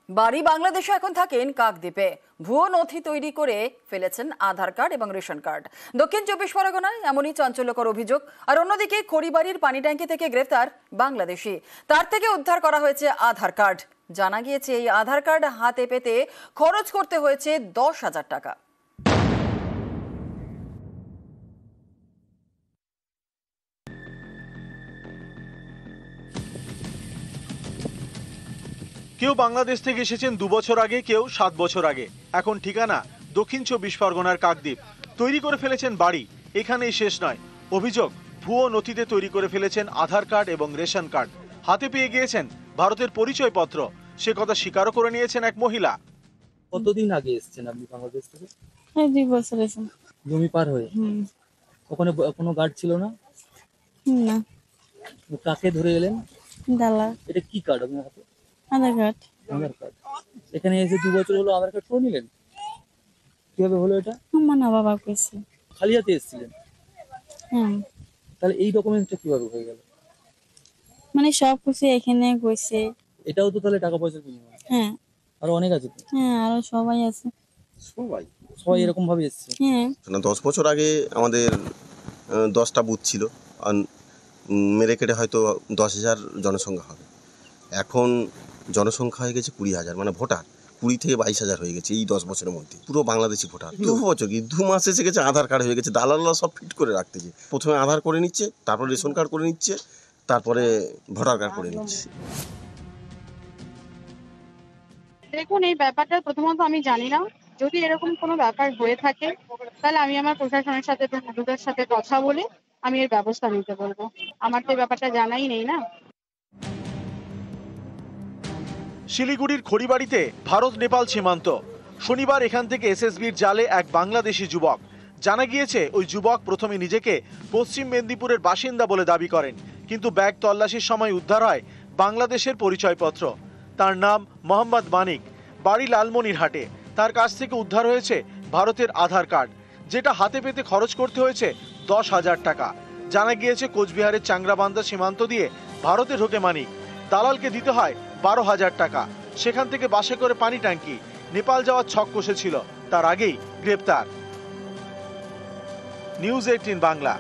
বাড়ি বাংলাদেশে এখন থাকেন কাকদ্বীপে। ভুয়ো নথি তৈরি করে ফেলেছেন আধার কার্ড এবং রেশন কার্ড। দক্ষিণ 24 পরগনায় এমনই চাঞ্চল্যকর অভিযোগ। আর অন্যদিকে খড়িবাড়ির পানি ট্যাঙ্কি থেকে গ্রেফতার বাংলাদেশি, তার থেকে উদ্ধার করা হয়েছে আধার কার্ড। জানা গিয়েছে এই আধার কার্ড হাতে পেতে খরচ করতে হয়েছে 10,000 টাকা। কেউ বাংলাদেশ থেকে এসেছেন 2 বছর আগে, কেউ 7 বছর আগে। এখন ঠিকানা দক্ষিণ 24 পরগনার কাকদ্বীপ। তৈরি করে ফেলেছেন বাড়ি। এখানেই শেষ নয়, অভিযোগ ভুয়ো নথিতে তৈরি করে ফেলেছেন আধার কার্ড এবং রেশন কার্ড। হাতে পেয়ে গিয়েছেন ভারতের পরিচয়পত্র। সে কথা স্বীকারও করে নিয়েছেন এক মহিলা। কতদিন আগে এসেছেন আপনি বাংলাদেশ থেকে? 2 বছর এসেছেন। জমি পার হয়ে? ওখানে কোনো গার্ড ছিল না? না। কাকে ধরে এলেন? দালা। এটা কি কার্ড আপনার হাতে? আধার কার্ড। আধার কার্ড। এখানে এসে 2 বছর হলো আধার কার্ড করে নিলেন? কিভাবে হলো এটা? আমার না বাবা কইছে। খালি হাতে এসেছিলেন? হ্যাঁ। তাহলে এই ডকুমেন্টটা কিভাবে হয়ে গেল? মানে সব কিছু এখানে কইছে। এটাও তো তাহলে টাকা পয়সার বিনিময়? হ্যাঁ। আরো অনেক আছে তো? হ্যাঁ, আরো সবাই আছে। সবাই এরকম ভাবে এসেছে? হ্যাঁ। 10 বছর আগে আমাদের 10টা বুথ ছিল, আর মেরে কেটে হয়তো 10,000 জনসংখ্যা হবে। এখন জনসংখ্যা হয়ে গেছে 20,000, মানে ভোটার 20 থেকে 22,000 হয়ে গেছে এই 10 বছরের মধ্যে। পুরো বাংলাদেশি ভোটার। 2 বছর কি 2 মাস এসে গেছে, আধার কার্ড হয়ে গেছে। দালালরা সব ফিট করে রাখতেছে। প্রথমে আধার করে নিচ্ছে, তারপর রেশন কার্ড করে নিচ্ছে, তারপরে ভোটার কার্ড করে নিচ্ছে। দেখুন, এই ব্যাপারটা প্রথমত আমি জানি না। যদি এরকম কোনো ব্যাপার হয়ে থাকে তাহলে আমি আমার প্রশাসনের সাথে বন্ধুদের সাথে কথা বলে আমি এর ব্যবস্থা নিতে বলবো। আমার তো এই ব্যাপারটা জানাই নেই না। শিলিগুড়ির খড়িবাড়িতে ভারত নেপাল সীমান্ত। শনিবার এখান থেকে এসএসবির জালে এক বাংলাদেশি যুবক। জানা গিয়েছে ওই যুবক প্রথমে নিজেকে পশ্চিম মেদিনীপুরের বাসিন্দা বলে দাবি করেন, কিন্তু ব্যাগ তল্লাশির সময় উদ্ধার হয় বাংলাদেশের পরিচয়পত্র। তার নাম মোহাম্মদ মানিক, বাড়ি লালমনিরহাটে। তার কাছ থেকে উদ্ধার হয়েছে ভারতের আধার কার্ড, যেটা হাতে পেতে খরচ করতে হয়েছে 10,000 টাকা। জানা গিয়েছে কোচবিহারের চাংরাবান্ধা সীমান্ত দিয়ে ভারতে ঢোকে মানিক। দালালকে দিতে হয় 12,000 টাকা। সেখান থেকে বাসে করে পানি ট্যাঙ্কি নেপাল যাওয়ার ছক কষেছিল। তার আগেই গ্রেপ্তার। নিউজ 18 বাংলা।